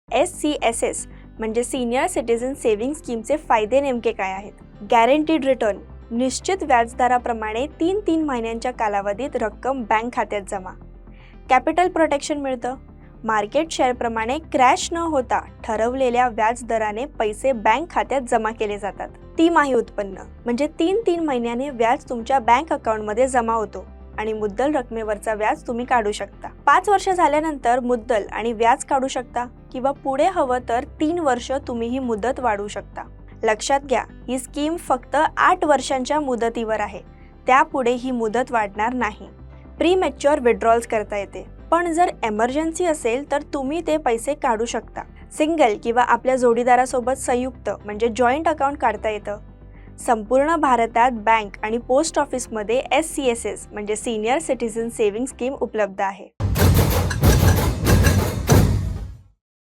SCSS म्हणजे senior citizen saving स्कीमचे फायदे नेमके काय आहेत? गॅरंटीड रिटर्न, निश्चित व्याजदराप्रमाणे 3 महिन्यांच्या कालावधीत रक्कम बँक खात्यात जमा. कॅपिटल प्रोटेक्शन मिळतं, मार्केट शेअरप्रमाणे क्रॅश न होता ठरवलेल्या व्याजदराने पैसे बँक खात्यात जमा केले जातात. तिमाही उत्पन्न म्हणजे 3 महिन्याने व्याज तुमच्या बँक अकाउंटमध्ये जमा होतो आणि मुद्दल रकमेवरचा व्याज तुम्ही काढू शकता. 5 वर्ष झाल्यानंतर मुद्दल आणि व्याज काढू शकता किंवा पुढे हवं तर 3 वर्ष तुम्ही ही मुदत वाढवू शकता. लक्षात घ्या, ही स्कीम फक्त 8 वर्षांच्या मुदतीवर आहे. त्यापुढे ही मुदत वाढणार नाही. प्रीमॅच्युअर विड्रॉल्स करता येते, पण जर एमर्जन्सी असेल तर तुम्ही ते पैसे काढू शकता. सिंगल किंवा आपल्या जोडीदारासोबत संयुक्त म्हणजे जॉईंट अकाउंट काढता येतं. संपूर्ण भारतात बँक आणि पोस्ट ऑफिसमध्ये SCSS म्हणजे सिनियर सिटीझन सेव्हिंग स्कीम उपलब्ध आहे.